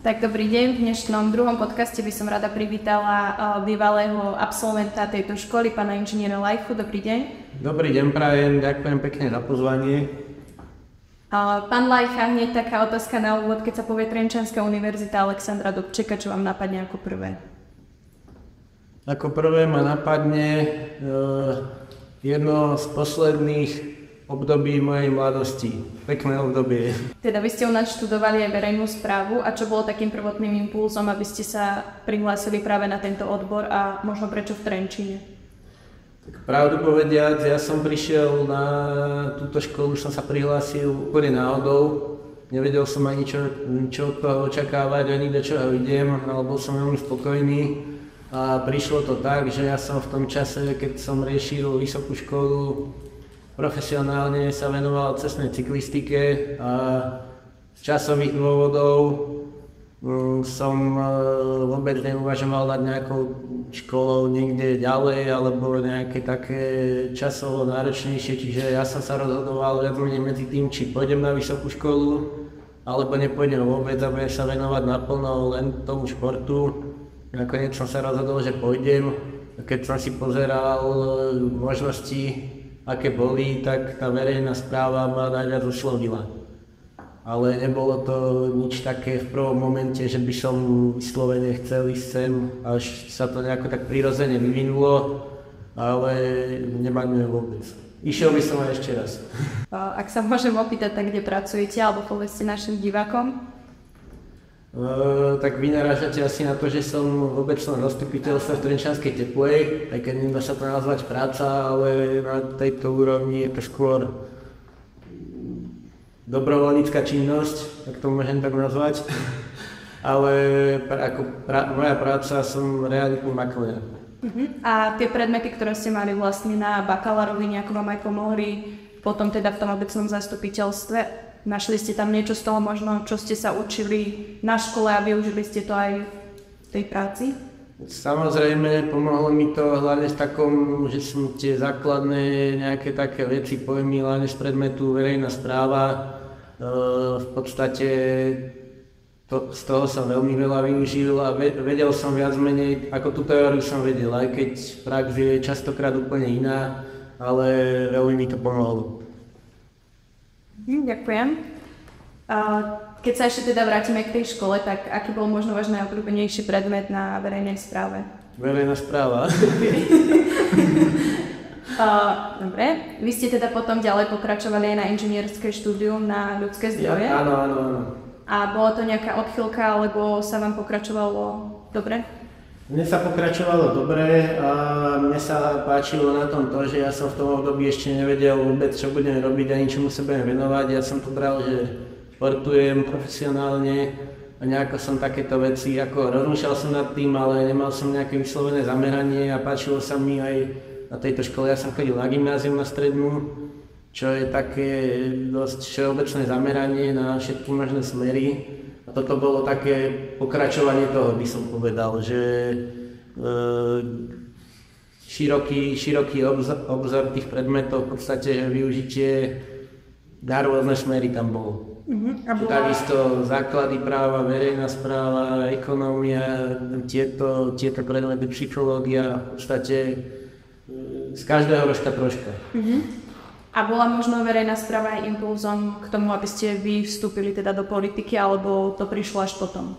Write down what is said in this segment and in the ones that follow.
Tak dobrý deň, v dnešnom druhom podcaste by som rada privítala bývalého absolventa tejto školy, pána inžiniera Lajchu. Dobrý deň. Dobrý deň, prajem, ďakujem pekne za pozvanie. Pán Lajcha, hneď taká otázka na úvod, keď sa povie Trenčianska univerzita Alexandra Dobčeka, čo vám napadne ako prvé? Ako prvé ma napadne jedno z posledných období mojej mladosti. Pekné obdobie. Teda vy ste u nás študovali aj verejnú správu a čo bolo takým prvotným impulzom, aby ste sa prihlásili práve na tento odbor a možno prečo v Trenčíne? Tak pravdu povediac, ja som prišiel na túto školu, už som sa prihlásil úplne náhodou. Nevedel som ani čo od toho očakávať, ani do čoho idem, ale bol som veľmi spokojný. A prišlo to tak, že ja som v tom čase, keď som riešil vysokú školu, profesionálne sa venoval cestnej cyklistike a z časových dôvodov som vôbec neuvažoval nad nejakou školou niekde ďalej alebo nejaké také časovo náročnejšie, čiže ja som sa rozhodoval viac menej medzi tým, či pôjdem na vysokú školu alebo nepôjdem vôbec a budem sa venovať naplno len tomu športu. Nakoniec som sa rozhodol, že pôjdem. Keď som si pozeral možnosti, aké boli, tak tá verejná správa ma najviac oslovila. Ale nebolo to nič také v prvom momente, že by som vyslovene chcel ísť sem, až sa to nejako tak prirodzene vyvinulo, ale nebaňujem vôbec. Išiel by som aj ešte raz. Ak sa môžem opýtať, tak kde pracujete, alebo povedzte našim divákom? Tak vy narážate asi na to, že som v obecnom zastupiteľstve v Trenčianskej Teplej, aj keď nedá sa to nazvať práca, ale na tejto úrovni je to skôr dobrovoľnícka činnosť, tak to môžem tak nazvať. Ale moja práca som realitný maklér. A tie predmety, ktoré ste mali vlastne na bakalárovi, nejako vám aj pomohli potom teda v tom obecnom zastupiteľstve? Našli ste tam niečo z toho možno, čo ste sa učili na škole a využili ste to aj v tej práci? Samozrejme, pomohlo mi to hlavne v takom, že som tie základné nejaké také veci pojmy, hlavne z predmetu verejná správa. V podstate z toho som veľmi veľa využil a vedel som viac menej, ako tú teóriu som vedel, aj keď prax je častokrát úplne iná, ale veľmi mi to pomohlo. Ďakujem. Keď sa ešte teda vrátime k tej škole, tak aký bol možno váš najobľúbenejší predmet na verejnej správe? Verejná správa. Dobre. Vy ste teda potom ďalej pokračovali aj na inžinierské štúdium na ľudské zdroje? Ja, áno. A bola to nejaká odchýlka, alebo sa vám pokračovalo dobre? Mne sa pokračovalo dobre a mne sa páčilo na tom to, že ja som v tom období ešte nevedel vôbec, čo budem robiť ani čomu sa budem venovať. Ja som to bral, že športujem profesionálne a nejako som takéto veci, ako rozmýšľal som nad tým, ale nemal som nejaké vyslovené zameranie a páčilo sa mi aj na tejto škole. Ja som chodil na gymnázium, na strednú, čo je také dosť všeobecné zameranie na všetky možné smery. A toto bolo také pokračovanie toho, by som povedal, že široký obzor tých predmetov, v podstate využitie na rôzne smery tam bolo. Takisto základy práva, verejná správa, ekonómia, tieto predmety, psychológia, v podstate z každého rožka troška. A bola možno verejná správa aj impulzom k tomu, aby ste vy vstúpili teda do politiky, alebo to prišlo až potom?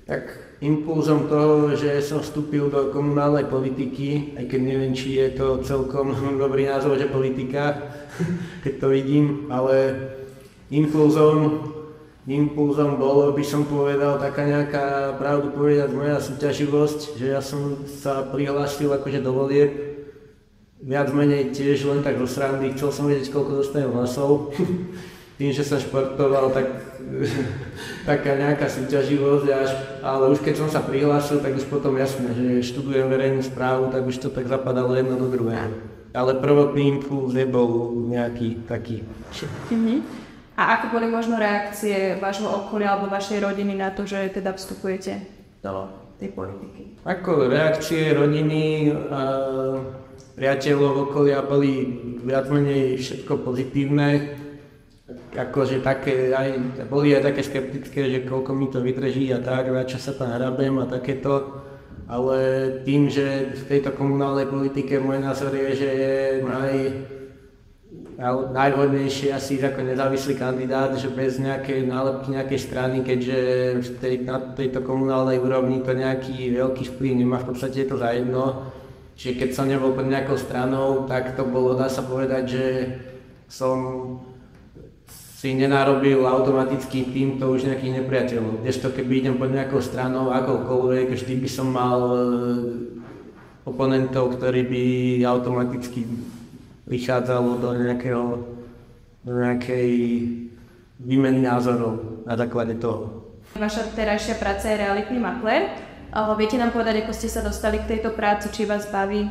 Tak impulzom toho, že som vstúpil do komunálnej politiky, aj keď neviem, či je to celkom dobrý názov, že politika, keď to vidím, ale impulzom bolo, by som povedal, taká nejaká, pravdu povedať, moja súťaživosť, že ja som sa prihlásil akože do volieb, viac menej tiež len tak zo srandy, chcel som vedieť, koľko dostanem hlasov. Tým, že som športoval, tak taká nejaká súťaživosť, ale už keď som sa prihlásil, tak už potom jasné, že študujem verejnú správu, tak už to tak zapadalo jedno do druhého. Ale prvotný impuls nebol nejaký taký. A ako boli možno reakcie vášho okolia alebo vašej rodiny na to, že teda vstupujete do tej politiky? Ako reakcie rodiny a priateľov okolia boli viac menej všetko pozitívne. akože také, boli aj také skeptické, že koľko mi to vydrží a tak, a čo sa tam hrabem a takéto. Ale tým, že v tejto komunálnej politike môj názor je, že je najvhodnejšie asi ako nezávislý kandidát, že bez nejakej nálepky nejakej strany, keďže na tejto komunálnej úrovni to nejaký veľký vplyv nemá, v podstate je to za jedno. Čiže keď som nebol pod nejakou stranou, tak to bolo, dá sa povedať, že som si nenarobil automaticky týmto už nejakých nepriateľov. Kdežto keby idem pod nejakou stranou, akoukoľvek, vždy by som mal oponentov, ktorí by automaticky vychádzalo do nejakej výmeny názorov na základe toho. Vaša terajšia práca je realitný maklér. Viete nám povedať, ako ste sa dostali k tejto práci, či vás baví?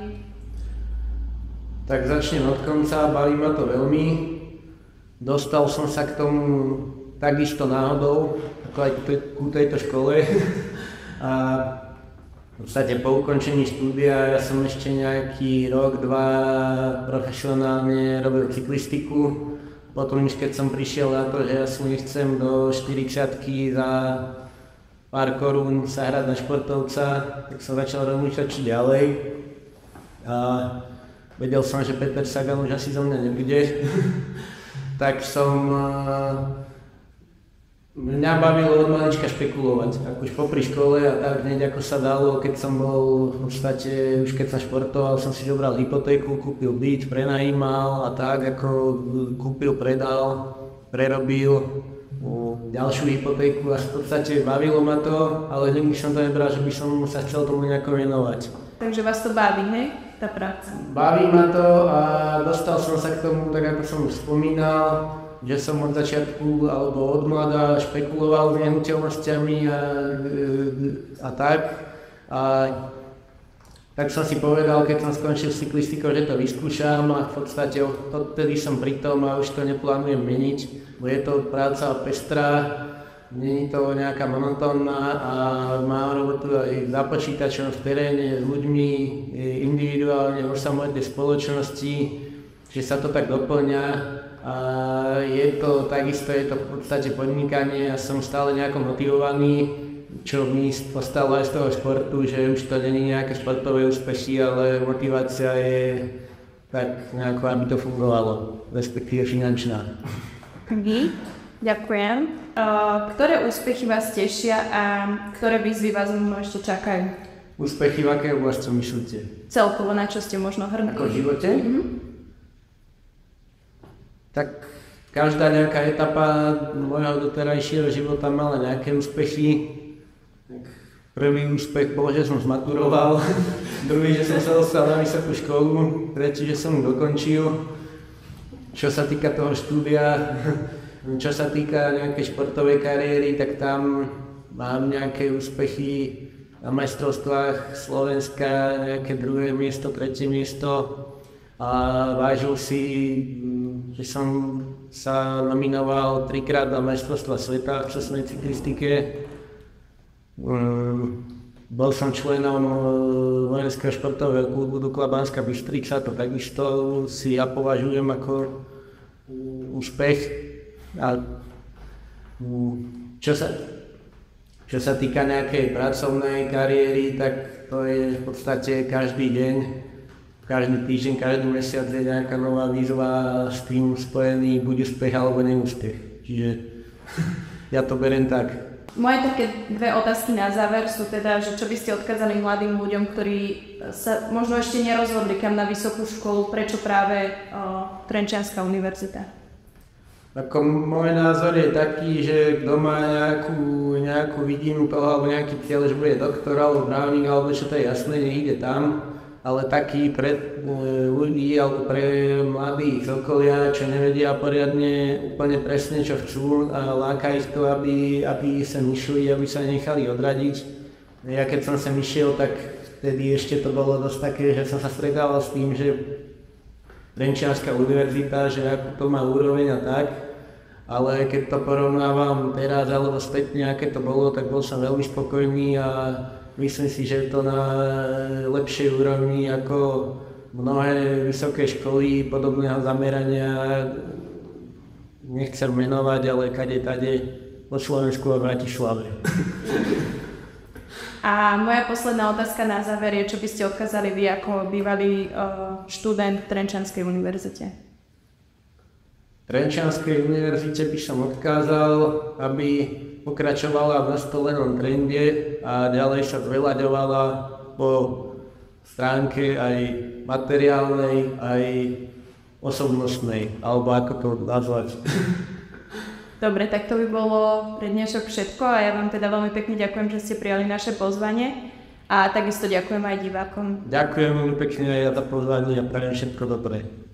Tak začnem od konca, baví ma to veľmi. Dostal som sa k tomu takisto náhodou, ako aj ku tejto škole. A v podstate po ukončení štúdia ja som ešte nejaký rok, dva profesionálne robil cyklistiku. Potom už keď som prišiel na to, že ja si nechcem do 40-ky za pár korún sa hrať na športovca, tak som začal rozmýšľať čo ďalej. A vedel som, že Peter Sagan už asi zo mňa nebude. Tak mňa bavilo od malička špekulovať, ako už popri škole a tak hneď ako sa dalo, keď som bol v podstate, už keď som športoval, som si zobral hypotéku, kúpil byt, prenajímal a tak, ako kúpil, predal, prerobil ďalšiu hypotéku a v podstate bavilo ma to, ale nikdy som to nebral, že by som sa chcel tomu nejako venovať. Takže vás to baví, hej? Tá práca. Baví ma to a dostal som sa k tomu, tak ako som už spomínal, že som od začiatku alebo od mladá špekuloval s nehnuteľnosťami a tak. A tak som si povedal, keď som skončil cyklistikou, že to vyskúšam a v podstate odtedy som pri tom a už to neplánujem meniť, bo je to práca pestrá. Nie je to nejaká monotónna a mám robotu aj za počítačom v teréne s ľuďmi, individuálne v samotnej spoločnosti, že sa to tak doplňa a je to takisto, je to v podstate podnikanie a som stále nejako motivovaný, čo mi postalo aj z toho športu, že už to nie je nejaké športové úspechy, ale motivácia je tak nejako, aby to fungovalo, respektíve finančná. Ďakujem. Ktoré úspechy vás tešia a ktoré výzvy vás možno ešte čakajú? Úspechy v akej oblasti myslíte? Celkovo, na čo ste možno hrdí? Ako v živote? Tak každá nejaká etapa môjho doterajšieho života mala nejaké úspechy. Prvý úspech bol, že som zmaturoval, druhý, že som sa dostal na vysokú školu, tretí, že som ju dokončil. Čo sa týka toho štúdia, čo sa týka nejakej športovej kariéry, tak tam mám nejaké úspechy na majstrovstvách Slovenska, nejaké druhé miesto, tretie miesto a vážil si, že som sa nominoval 3-krát na majstrovstvá sveta v cestnej cyklistike. Bol som členom vojenského športového klubu Dukla Banská Bystrica, to takisto si ja považujem ako úspech. A čo sa týka nejakej pracovnej kariéry, tak to je v podstate každý deň, každý týždeň, každý mesiac je nejaká nová výzva s tým spojený buď úspech alebo neúspech. Čiže ja to beriem tak. Moje také dve otázky na záver sú teda, že čo by ste odkázali mladým ľuďom, ktorí sa možno ešte nerozhodli kam na vysokú školu, prečo práve Trenčianska univerzita? Ako môj názor je taký, že kto má nejakú vidinu toho, alebo nejaký cieľ, že bude doktor alebo právnik, alebo čo to je jasné, nech ide tam. Ale taký pre ľudí alebo pre mladých z okolia, čo nevedia poriadne úplne presne čo chcú a láka ich to, aby sa myšli, aby sa nechali odradiť. Ja keď som sem išiel, tak vtedy ešte to bolo dosť také, že som sa stretával s tým, že Trenčianska univerzita, že ako to má úroveň a tak. Ale keď to porovnávam teraz alebo spätne, aké to bolo, tak bol som veľmi spokojný a myslím si, že je to na lepšej úrovni ako mnohé vysoké školy podobného zamerania, nechcem menovať, ale kade tade po Slovensku a Bratislave. A moja posledná otázka na záver je, čo by ste odkázali vy ako bývalý študent v Trenčianskej univerzite? Trenčianskej univerzite by som odkázal, aby pokračovala v nastolenom trende a ďalej sa zveľaďovala po stránke aj materiálnej, aj osobnostnej, alebo ako to nazvať. Dobre, tak to by bolo pre dnešok všetko a ja vám teda veľmi pekne ďakujem, že ste prijali naše pozvanie a takisto ďakujem aj divákom. Ďakujem veľmi pekne aj za pozvanie a prajem všetko dobré.